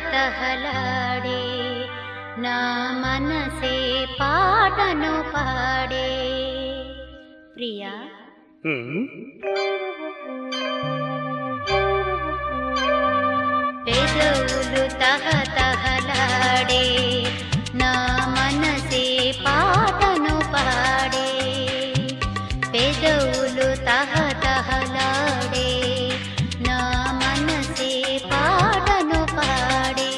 తహతహలాడే నా మనసే పాటను పాడే ప్రియా. పెదవులు తహతహలాడే నా మనసే పాటను పాడే, పెదవులు తహతహలాడే నా మనసే పాటను పాడే.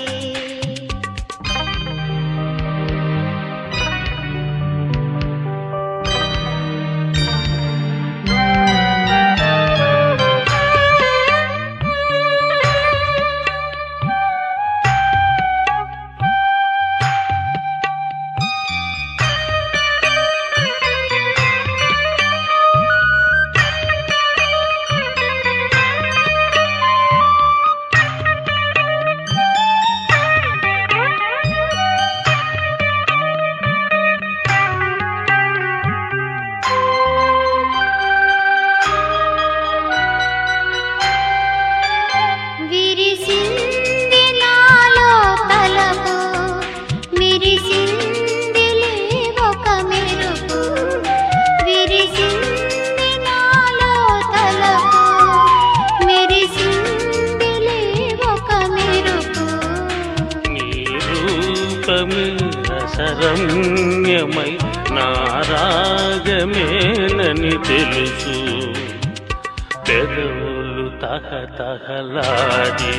రసరమ్యమై నారాగమేనని తెలుసు, పెదవులు తహతహలాడి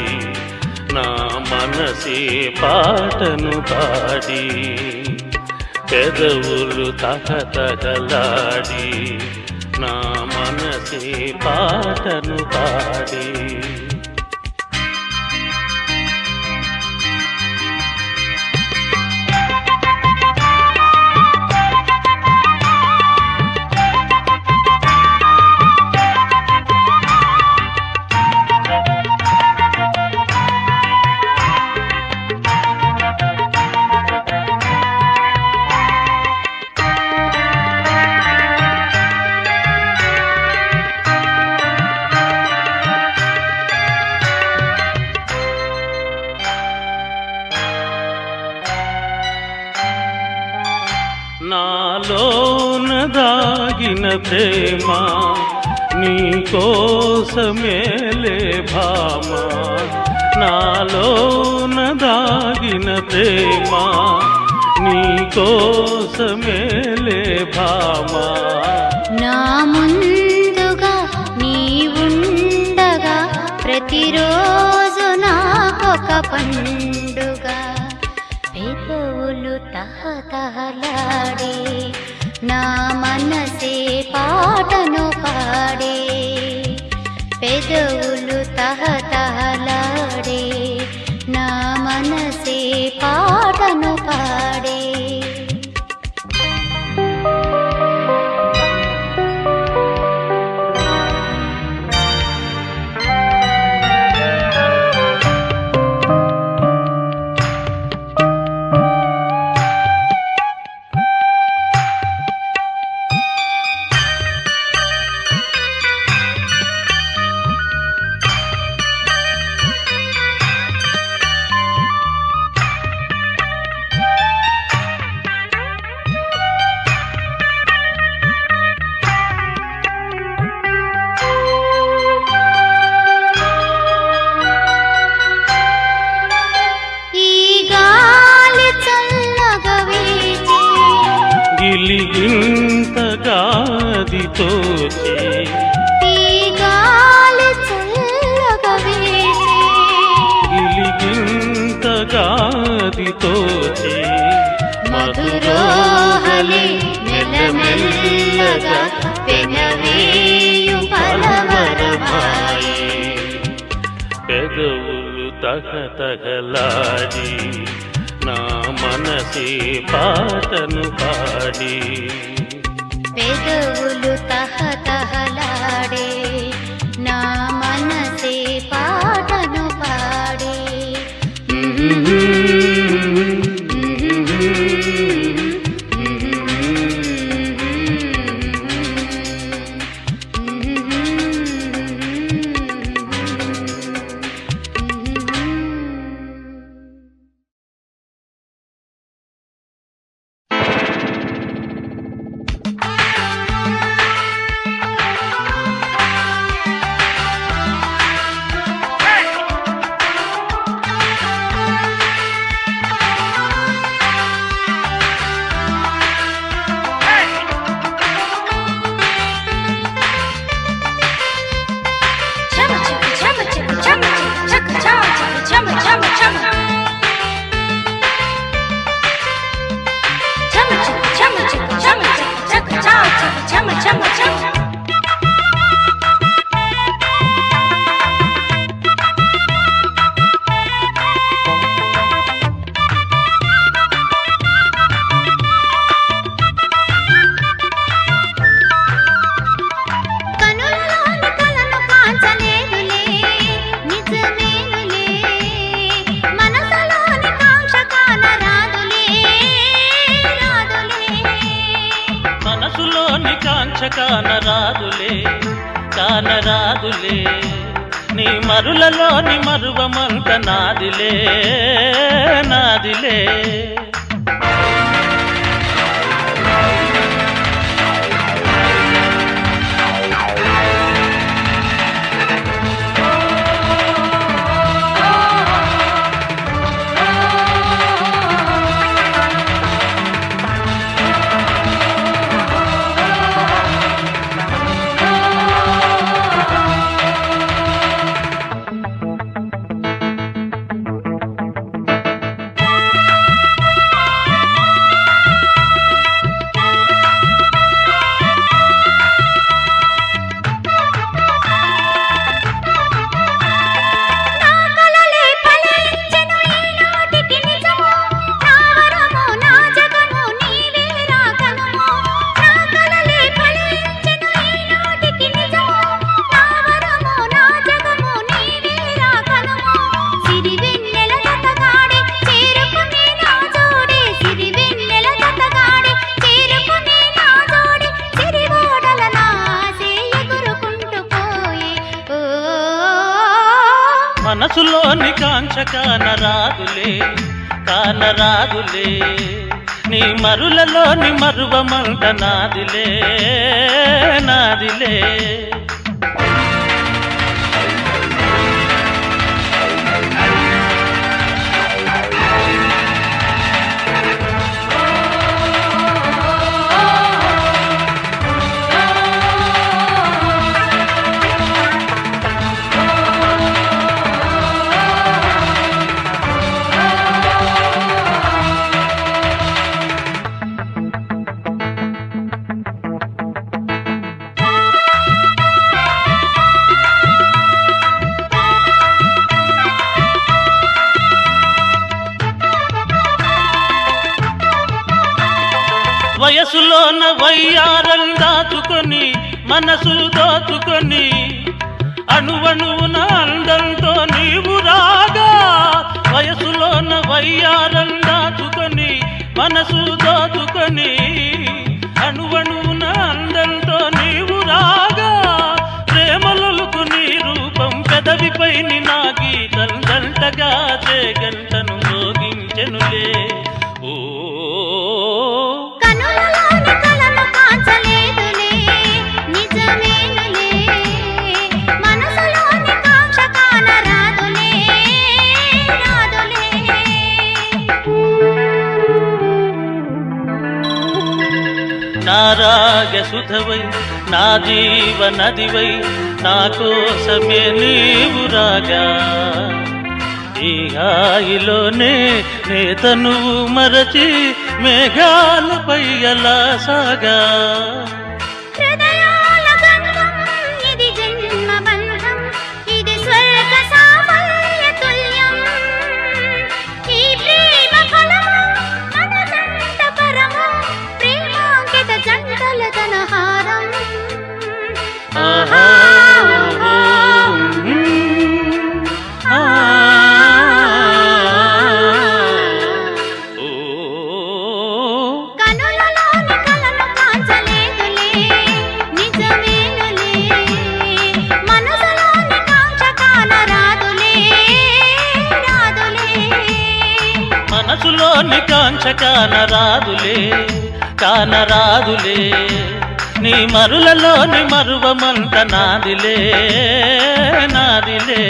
నా మనసే పాటను పాడి, పెదవులు తహతహలాడి నా మనసే పాటను పాడి. నాలోన దాగిన ప్రేమ నీ కోసమేలే భామ, నాలోన దాగిన ప్రేమ నీ కోసమేలే భామ. నా ముందుగా నీవుండగా ప్రతిరోజు నాకొక పండుగ, పెదవులు తహతహలాడే నా మనసే పాటను పాడే, పెదవులు తహతహలాడే నా మనసే పాటను పాడే. గిలిగింతగాది తోచే ఈ గాలి చల్లగా వీచే, గిలిగింతగాది తోచే మధురోహలే మెల్లమెల్లగా పెనవేయు పలవరమాయే, పెదవులు తహతహలాడి తహతహలాడి నా మనసే పాటను పాడి పెదవులు తహతహలాడే నా మనసే పాటను పాడే కానరాదులే కానరాదులే నీ మరులలోని మరువమంత నాదిలే నాదిలే మనసులోని కాంక్ష కానరాదులే కానరాదులే నీ మరులలోని మరువమంట నాదిలే నాదిలే వయసులోన వయ్యారం దాచుకొని మనసు దోచుకొని అణువణువున అందంతో నీవు రాగా వయసులోన వయ్యారం దాచుకొని మనసు దోచుకొని అణువణువున అందంతో నీవు రాగా ప్రేమలకు నీ రూపం పెదవిపై నా గీతం జంటగా గంటను మోగించెనులే ఓ నా రాగ సుధవై నా జీవ నదివై నా కోసమే నీవు రాగా ఈ హాయిలోనే నేతనువు మరచి మేఘాలపై అలా సాగా ఇది జన్మ బంధం ఇది స్వర్గ సాఫల్య తుల్యం మనసులోని కాంక్ష కానరాదులే కానరాదులే నీ మరులలోని మరువమంత నాదిలే నాదిలే.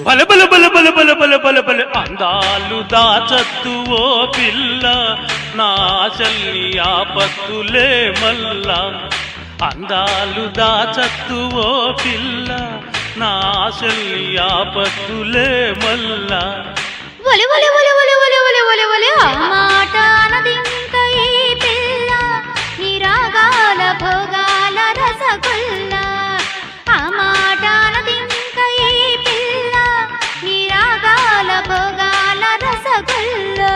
బల బల బల బల బల బల బల బల అందాలు దాచద్దు ఓ పిల్ల నా ఆశల్ని ఆపత్తులే మల్లా. అందాలు దాచద్దు ఓ పిల్ల నా ఆశల్ని ఆపత్తులే మల్లా. ఒలి ఒలి ఒలి ఒలి ఒలి ఒలి ఒలి ఒలి ఆ మాట అనదింక ఈ పిల్ల నీ రాగాల భోగాల రసగుల్లా. ఆ మాట అనదింక ఈ పిల్ల నీ రాగాల భోగాల రసగుల్లా.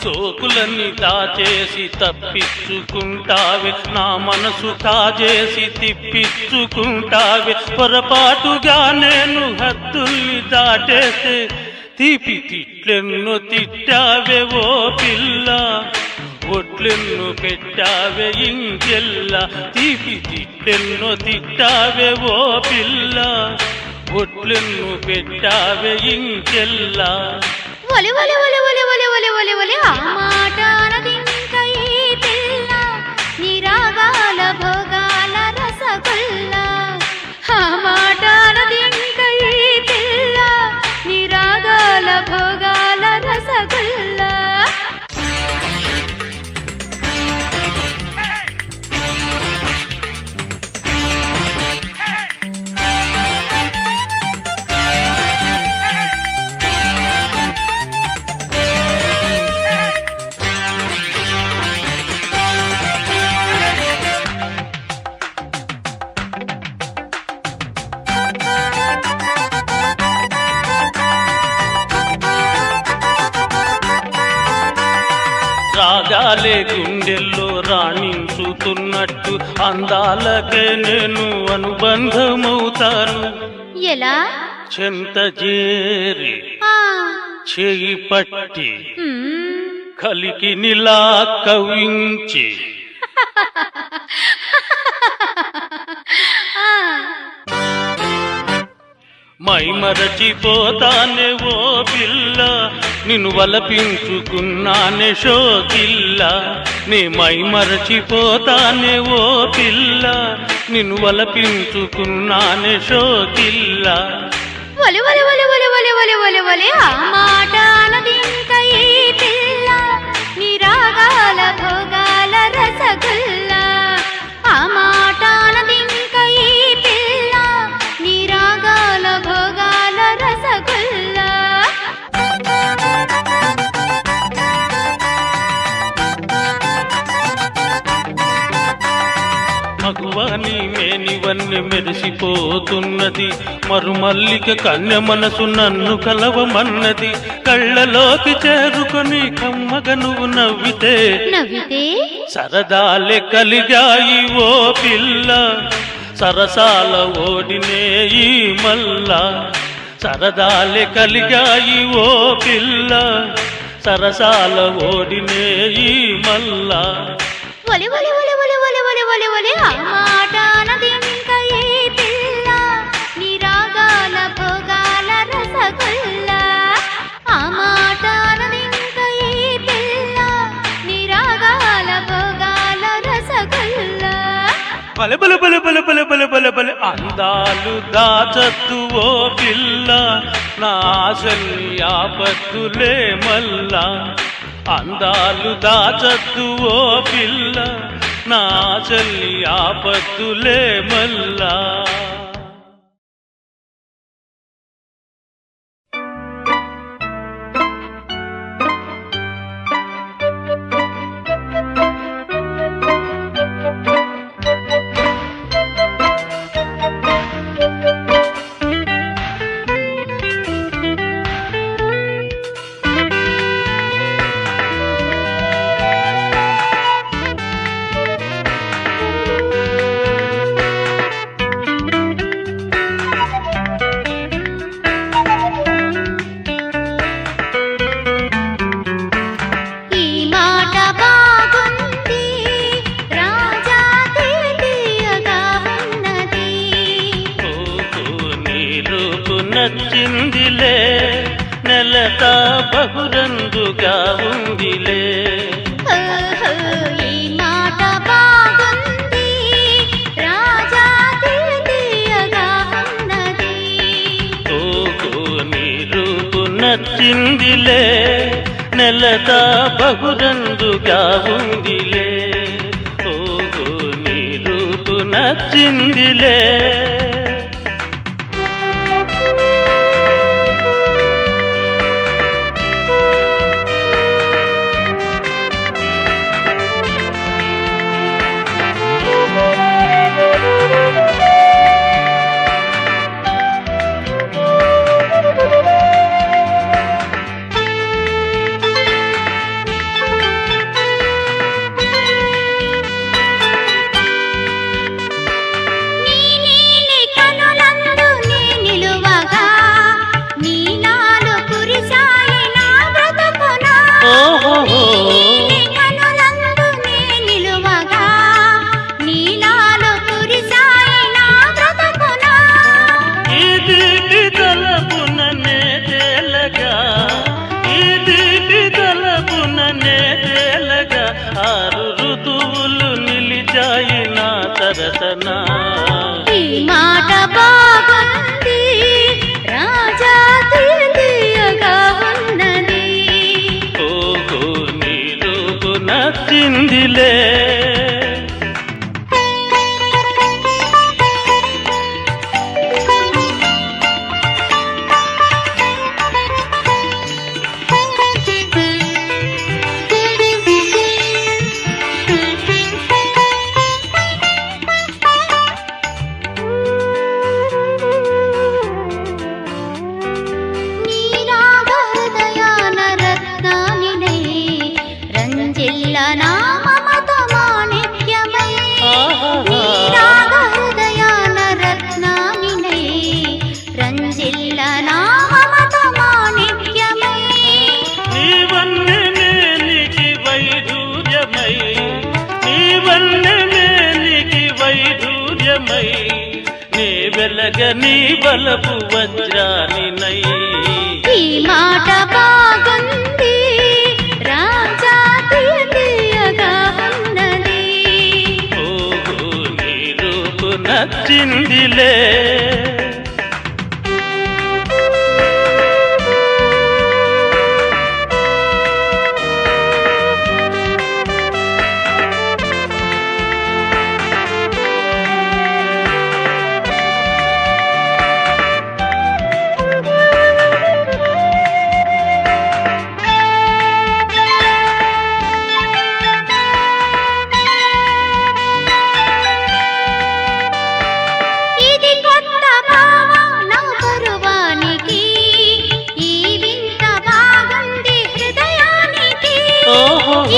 సోకులన్నీ దాచేసి తప్పించుకుంటావే నా మనసు కాజేసి తిప్పించుకుంటావే. పొరపాటుగా నేను హద్దుల్ని దాటేస్తే తీపి తిట్లెన్నో తిట్టావే ఓ పిల్ల ఒట్లెన్నో పెట్టావే ఇంకెల్ల. తీపి తిట్లెన్నో తిట్టావే ఓ పిల్ల ఒట్లెన్నో పెట్టావే ఇంకెల్ల. ఒలి ఒలి ఒలి ఒలి ఒలి ఒలి ఒలి ఒలి ఆ మాట అనదింక ఈ పిల్ల నీ రాగాల భోగాల రసగుల్లా. ఆ మాట అనదింక ఈ పిల్ల నీ రాగాల భోగాల రసగుల్లా. రాగాలే గుండెల్లో రాణించుతున్నట్టు అందాలకే నేను అనుబంధమవుతాను. ఎలా? చెంత చేరి చేయి పట్టి కలికి నిలా కవించి మై మరచిపోతానే ఓ పిల్ల నిన్ను వలపించుకున్నానే షోకిల్ల. నే మై మరచిపోతానే ఓ పిల్ల నిన్ను వలపించుకున్నానే షోకిల్ల. ఒలి ఒలి ఒలి ఒలి ఒలి ఒలి ఒలి ఒలి ఆ మాట అనదింక ఈ పిల్ల నీ రాగాల భోగాల రసగుల్లా. ఆ మాట అనదింక ఈ పిల్ల నీ రాగాల భోగాల రసగుల్లా. మగువని మేనివ వన్నె మెరిసిపోతున్నది, మరుమల్లిక కన్య మనసు నన్ను కలవమన్నది. కళ్ళలోకి చేరుకొని కమ్మగ నువ్వు నవ్వితే నవ్వితే సరదాలే కలిగాయి ఓ పిల్ల, సరసాల ఓడినే ఈ మల్ల. సరదాలే కలిగాయి ఓ పిల్ల, సరసాల ఓడినే ఈ మల్ల. ఒలి ఒలి ఒలి ఒలి ఒలి ఒలి ఒలి ఒలి ఆ మాట అనదింక ఈ పిల్ల, నీ రాగాల భోగాల రసగుల్లా. ఆ మాట అనదింక ఈ పిల్ల, నీ రాగాల భోగాల రసగుల్లా. బల బల బల బల బల బల బల బల అందాలు దాచద్దు ఓ పిల్ల, నా ఆశల్ని ఆపత్తులే మల్లా. అందాలు దాచద్దు ఓ పిల్ల, నా ఆశల్ని ఆపత్తులే మల్లా. నచ్చిందిలే నెలత బహురంగుగా ఉందిలే. ఈ మాట బాగుంది రాజా తీయగా ఉన్నది. ఓహో నీ రూపు నచ్చిందిలే నెలత బహురంగుగా ఉందిలే. ఓహో నీ రూపు నచ్చిందిలే. ఈ మాట బాగుంది రాజా తీయగా ఉన్నది. ఓహో నీ రూపు నచ్చిందిలే. నీ వెలగ నీ బలపు వజ్రానినై. ఈ మాట బాగుంది రాజా తీయగా ఉన్నది. ఓహో నీ రూపు నచ్చిందిలే.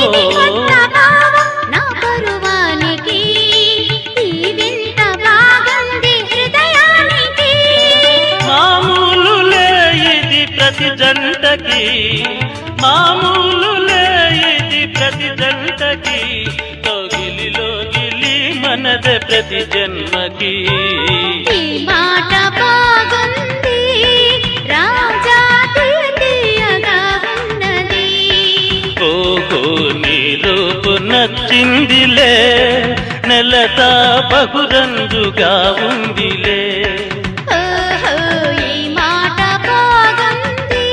ఇది కొత్త భావం నా పరువానికి, ఈ వింత బాగుంది హృదయానికి. మామూలులే ఇది ప్రతి జంటకి, మామూలులే ఇది ప్రతి జంటకి, కౌగిలిలో గిలి మనదే ప్రతి జన్మకి. ఈ మాట బాగుంది రాజా తీయగా ఉన్నది. ఓహో నీ రూపు నచ్చిందిలే, నెలతా బహురంజుగా ఉందిలే. ఓహో ఈ మాట బాగుంది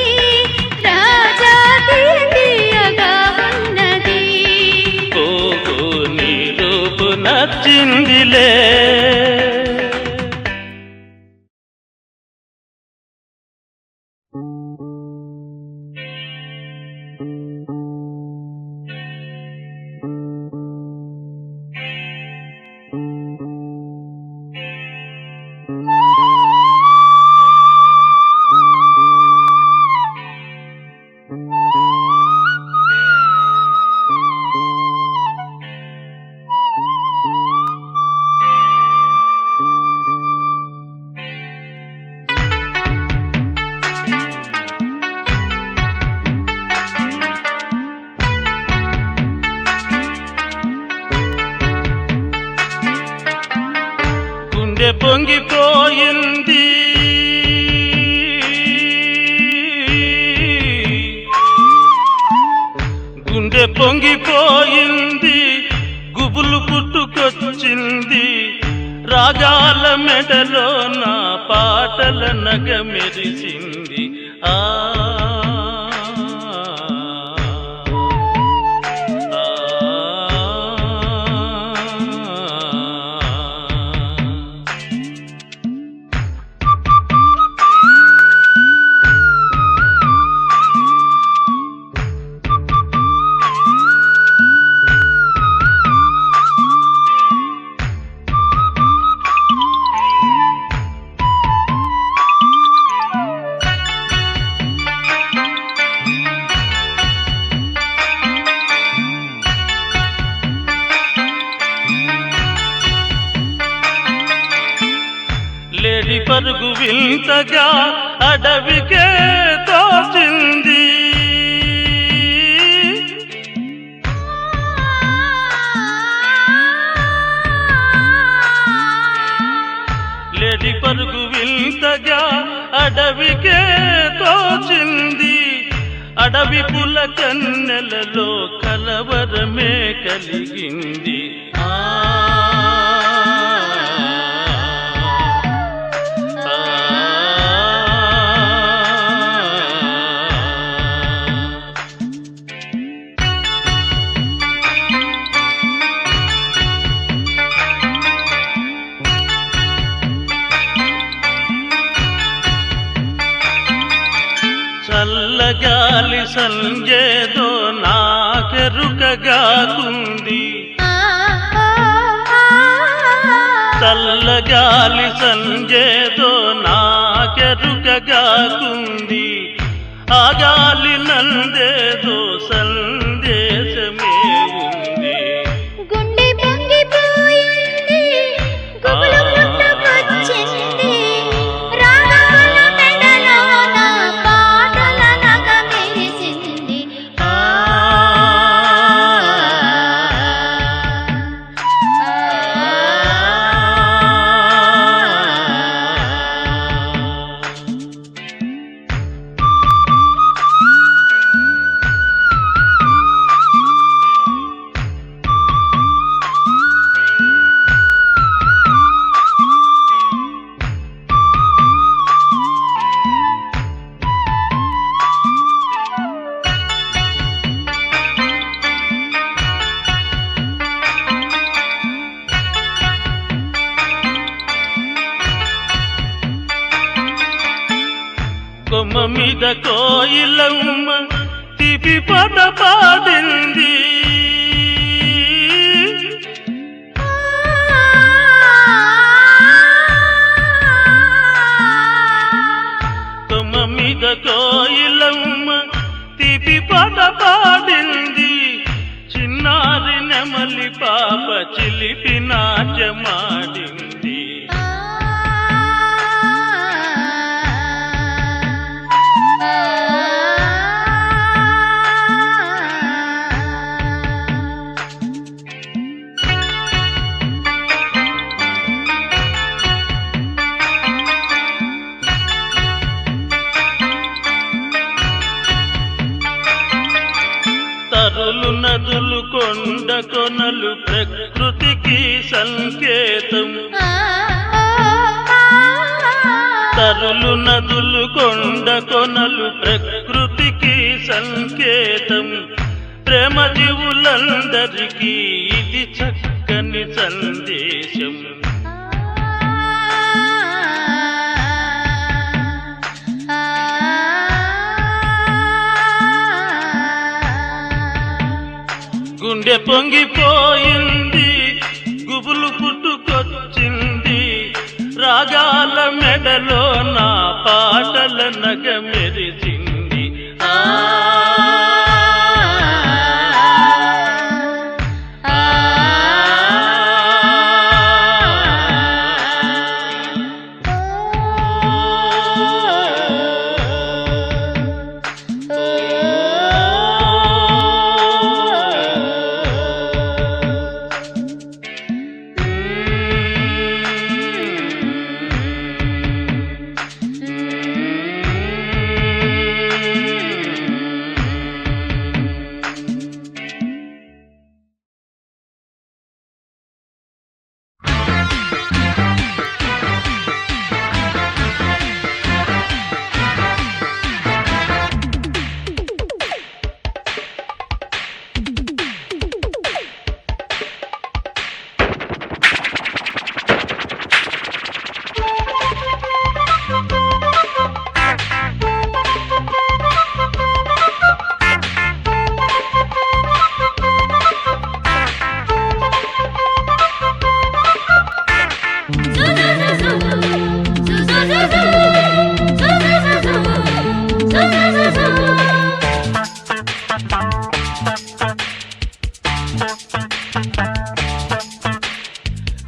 రాజా తీయగా ఉన్నది. ఓహో నీ రూపు నచ్చిందిలే. గుండె పొంగిపోయింది, గుండె పొంగిపోయింది, గుబులు పుట్టుకొచ్చింది, రాగాల మెడలో నా పాటల నగ మెరిసింది. ఆ లేడి పరుగు వింతగా అడవికే తోచింది, లేడి పరుగు వింతగా అడవికే తోచింది, అడవి పుల కన్నెలలో కలవరమే కలిగింది. చల్లగాలి సంజేదో నాకెరుకగాకుంది, చల్లగాలి సంజేదో నాకెరుకగాకుంది, ఆ గాలి నందేదో సందేశమే ఉంది. గుండె పొంగిపోయింది, గుబులు పుట్టుకొచ్చింది, రాగాల మెడలో నా పాటల నగ మెరిసింది. కొమ్మ మీద కోయిలమ్మ తిపి పద పాడింది, కొమ్మ మీద కోయిలమ్మ తిపి పద పాడింది, పాప చిలిపి నాట్యమాడింది తరులు నదులు కొండ కొనలు ప్రకృతికి సంకేతం తరులు నదులు కొండ కొనలు ప్రకృతికి సంకేతం ప్రేమ జీవులందరికీ ఇది చక్కని సందేశం గుండె పొంగిపోయింది గుబులు పుట్టుకొచ్చింది రాగాల మెడలో నా పాటల నగ మెరిసింది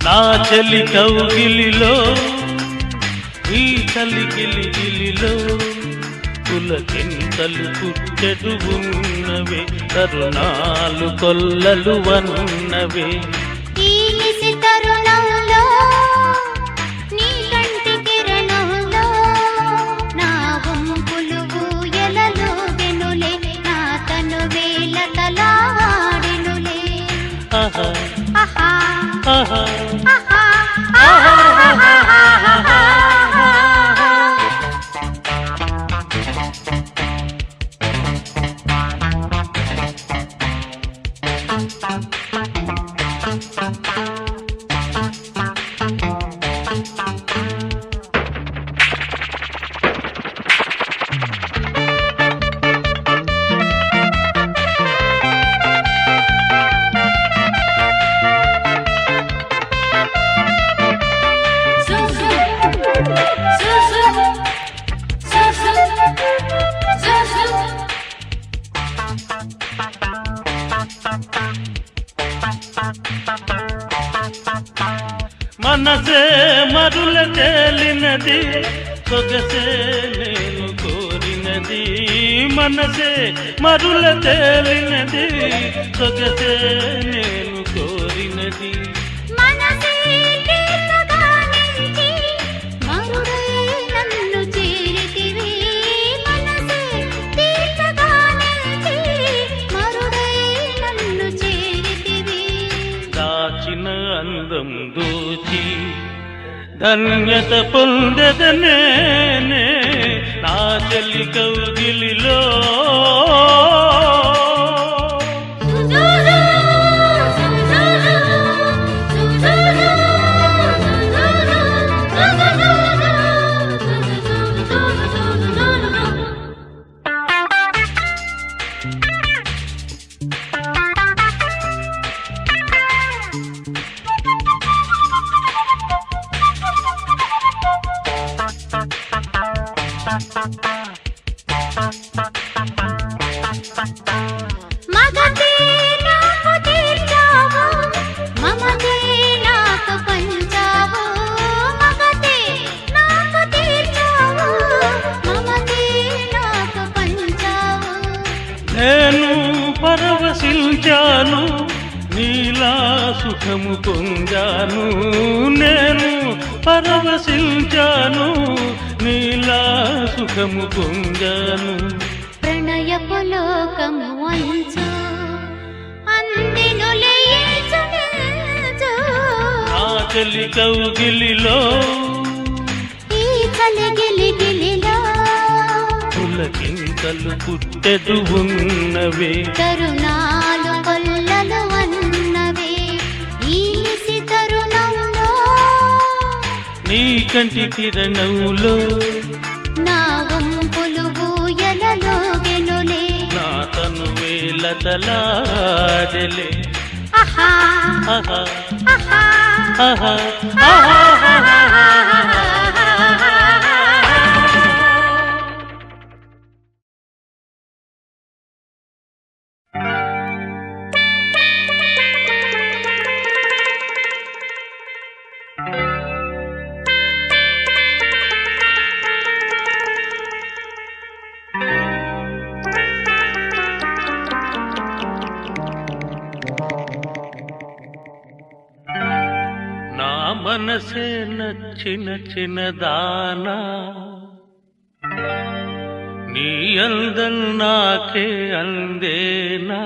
నా చెలి కౌగిలిలో ఈ కలిగిలిగిలిలో పులకింతలు పుట్టెడు ఉన్నవే తరుణాలు కొల్లలు వన్నవే ఈ నిశి తరుణంలో నీ కంటి కిరణంలో నా వంపులు ఊయలలోగెనులే నా తనువే లతలాడినులే ఆహా ఆహా ఆహా మనసే మరుల తేలినది సొగసే నేను కోరినది మనసే మరుల తేలినది సొగసే నేను కోరినది మనసే తీర్చగానించి మరుడై నన్ను చేరితివి మనసే తీర్చగానించి మరుడై నన్ను చేరితివి దాచిన అందం దోచి ధన్యత పొందదనే నా చెల్లి కౌగిలిలో Thank you. పరవశించాను నీలా సుఖము పొందాను నేను పరవశించాను నీలా సుఖము పొందాను ప్రణయపు లోకము అంచు అందిను లేచు ఆ చలి కౌగిలిలో ఈ కలిగిలిగిలిలో పులకింతలు పుట్టెడు ఉన్నవే తరుణాలు కొల్లలు అన్నవే ఈ తరుణంలో నీ కంటి కిరణంలో నా వంపులు ఊయలలోగెనులే నా తను వేలతలాడలే ఆహా ఆహా ఆహా ఆహా ఆహా నా మనసే నచ్చిన చిన్నదానా నీ అందం నాకే అందేనా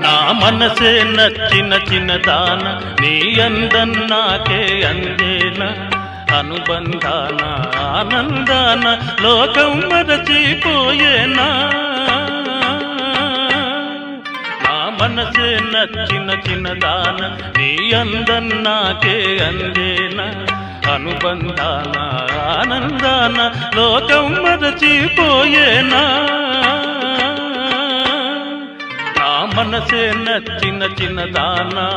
నా మనసే నచ్చిన చిన్నదాన నీ అందం నాకే అందేనా అనుబంధాన ఆనందాన లోకం మరచిపోయేనా నా మనసే నచ్చిన చిన్నదాన నీ అందం నాకే అందేనా అనుబంధాన ఆనందాన లోకం మరచిపోయేనా నా మనసే నచ్చిన చిన్నదానా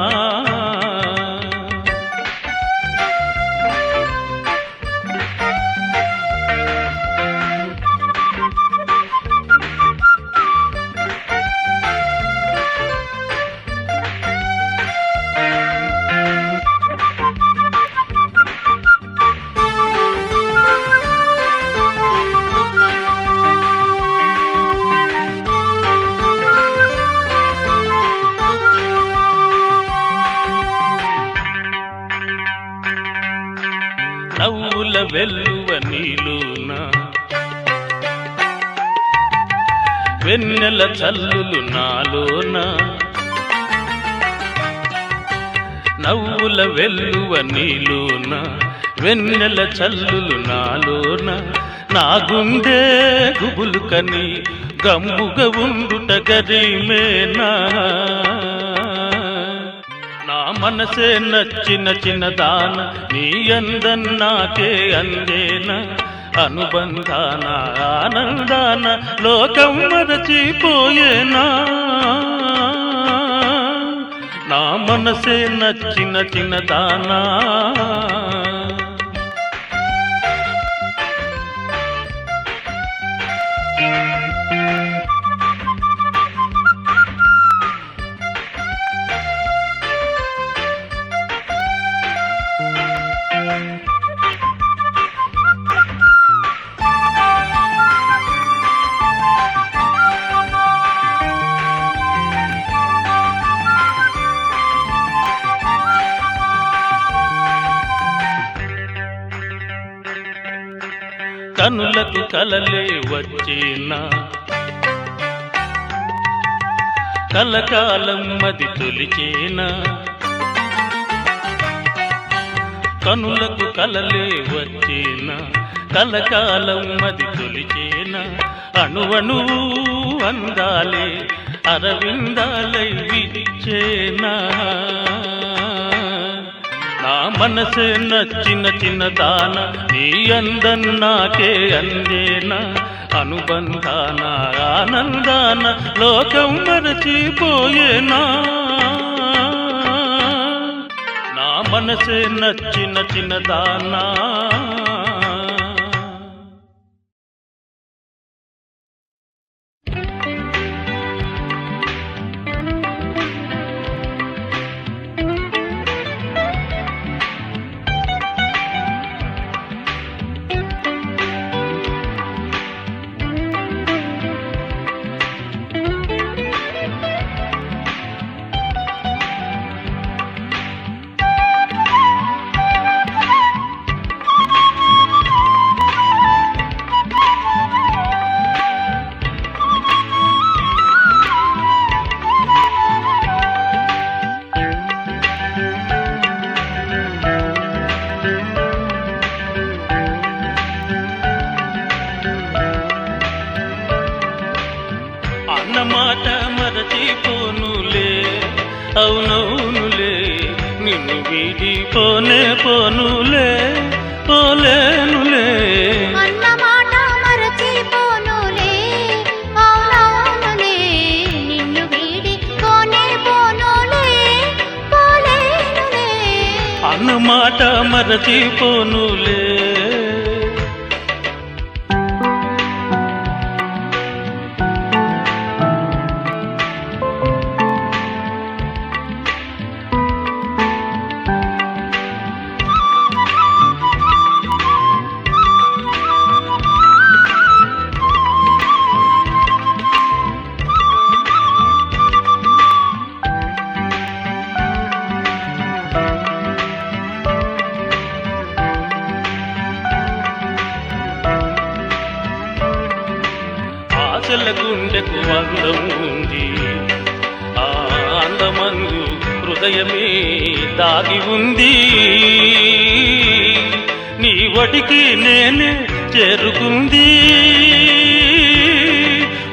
నవ్వుల వెల్లువ నీలోనా వెన్నెల చల్లులు నాలోనా నవ్వుల వెల్లువ నీలోనా వెన్నెల చల్లులు నాలోనా నా గుండె గుబులు కని గమ్ముగా ఉండుట గరిమేనా నా మనసే నచ్చిన చిన్నదాన నీ అందం నాకే అందేనా అనుబంధాన ఆనందాన లోకం మరచిపోయేనా నా మనసే నచ్చిన చిన్నదానా కనులకు కలలే వచ్చేనా కలకాలం మది తొలిచేనా కనులకు కలలే వచ్చేనా కలకాలం మది తొలిచేనా అణువణు అందాలే అరవిందాలై విచ్చేనా నా మనసే నచ్చిన చిన్నదాన నీ అందం నాకే అందేనా అనుబంధాన ఆనందాన లోకం మరచిపోయేనా నా మనసే నచ్చిన చిన్నదానా అన్నమాట మరచిపోనులే అవునవునులే నిన్ను వీడిపోనే పోనులే పోలేనులే అన్నమాట మరచిపోనులే అవునవునులే నిన్ను వీడి పోనే పోనులే పోలేనులే అన్నమాట మరచిపోనులే ఆశల గుండెకు అందం ఉంది ఆ అందమందు హృదయమే దాగి ఉంది నీ వడికి నేనే చేరుకుంది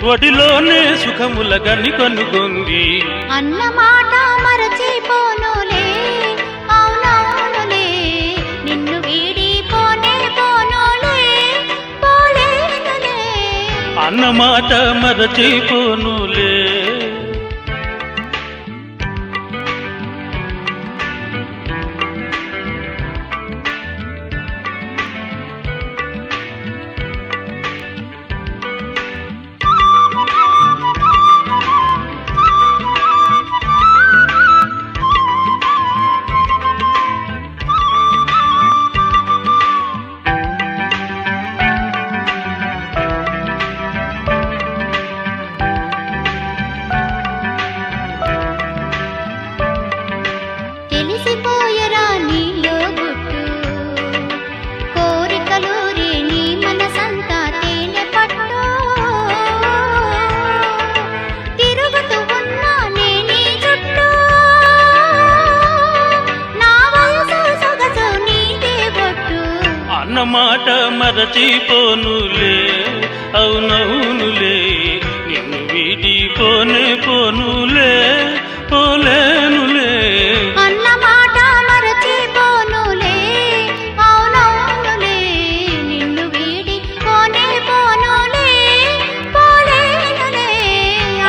వడిలోనే సుఖముల గని కనుగొంది అన్నమాట మరచిపోనులే అవునవునులే నిన్ను వీడి పోనే పోనులే పోలేనులే అన్నమాట మరచిపోనులే తెలిసిపోయరా నీలో గుట్టు కోరికలూరి నీ మనసంతా తేనె పట్టు తిరుగుతూ ఉన్నా నేనీ చుట్టూ నా వయసు సొగసు నీదే బొట్టు అన్నమాట మరచిపోనులే అవునవునులే నిన్ను వీడిపోనే పోనులే పోలేనులే అన్నమాట మరచిపోనులే అవునవునులే నిన్ను వీడి పోనే పోనులే పోలేనులే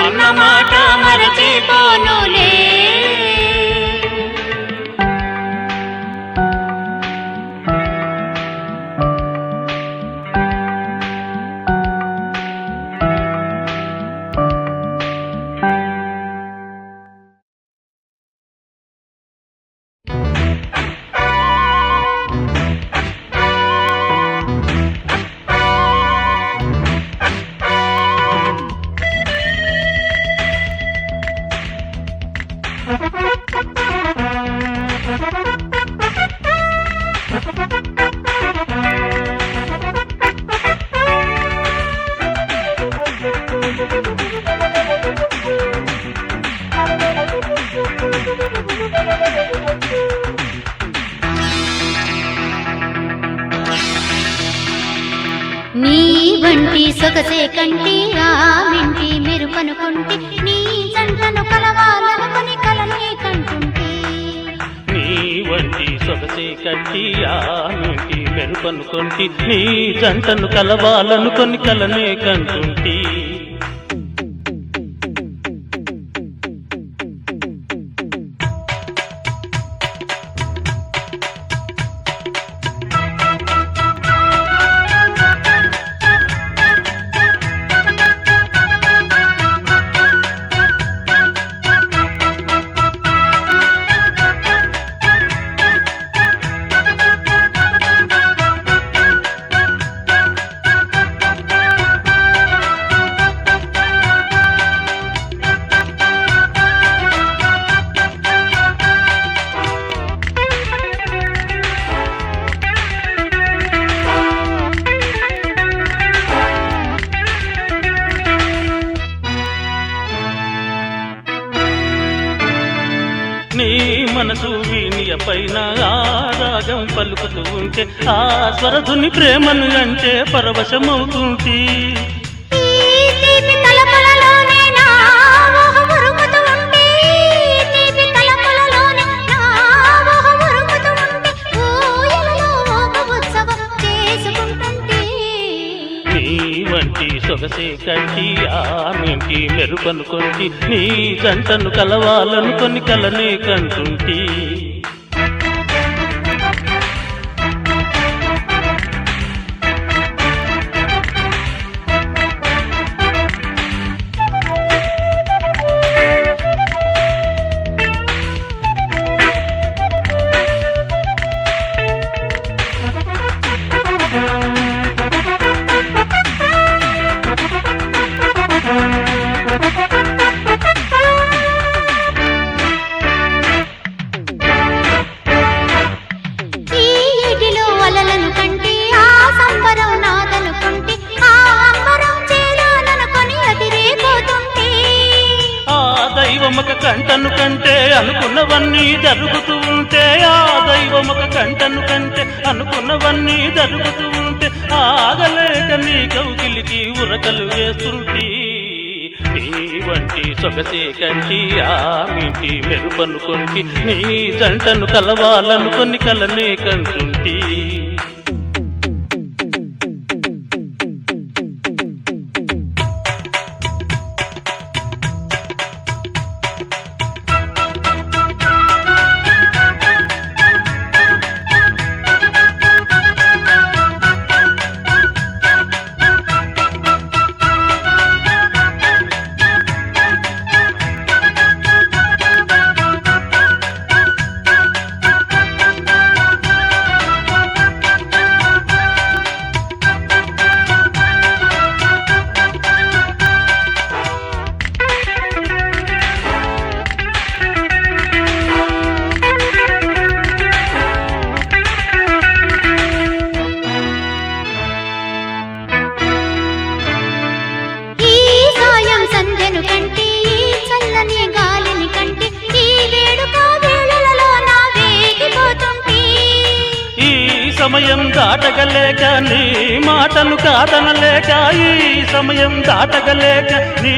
అన్నమాట మరచిపోనులే నీ వంటి సొగసే కంటి రామింటి మెరుపనుకుంటే నీ జంటను కలవాలనుకొని కలనే కంటుంటే నీ వంటి సొగసే కట్టి ఆనుంటి మెరుపనుకొంటి నీ జంటను కలవాలనుకొని కలనే కంటుంటి పైన ఆ రాగం పలుకుతూ ఉంటే ఆ స్వరధుని ప్రేమను అంటే పరవశమవుతుంటే ఈ తీపి తలపులలోనే నా ఊహ ఉరుకుతూ ఉంటే, తీపి తలపులలోనే నా ఊహ ఉరుకుతూ ఉంటే, ఊయలలో ఒక ఉత్సవం చేసుకుంటుంటే. నీ వంటి సొగసే కంటి ఆమెంటి మెరుపనుకొంటి నీ జంటను కలవాలనుకొని కలనే కంటుంటి ఈ ఏటిలో అలలను కంటే ఆ సంబరం నాదనుకుంటే, ఆ అంబరం చేరాలనుకొని అదిరేపోతుంటే. ఆ దైవమొక కంటను కంటే అనుకున్నవన్నీ జరుగుతూ ఉంటే ఆ దైవమొక కంటను కంటే అనుకున్నవన్నీ జరుగుతూ ఉంటే ఆగలేక నీ కౌగిలికి ఉరకలు వేస్తుంటే నీ వంటి సొగసే కంటి ఆమిటి మెరుపనుకొంటి నీ జంటను కలవాలనుకొని కలనే కంటుంటి ఈ సాయం సంధ్యను కంటే, ఈ చల్లని గాలిని కంటే, ఈ వేడుక వేళలలో నా వేగిపోతుంటే. ఈ సమయం దాటగలేక నీ మాటను కాదనలేక ఈ సమయం దాటగలేక నీ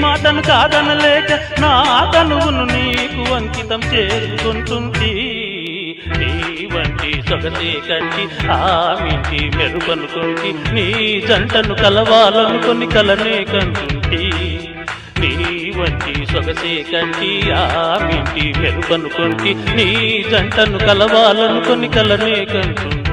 మాటను కాదనలేక నా తనువును నీకు అంకితం చేసుకుంటుంది నీ వంటి సొగసే కంటి ఆమిటి మెరుపనుకుంటి నీ జంటను కలవాలనుకొని కలనే కంటుంటి నీ వంటి సొగసే కంటి ఆమిటి మెరుపనుకుంటి నీ జంటను కలవాలనుకొని కలనే కంటుంటి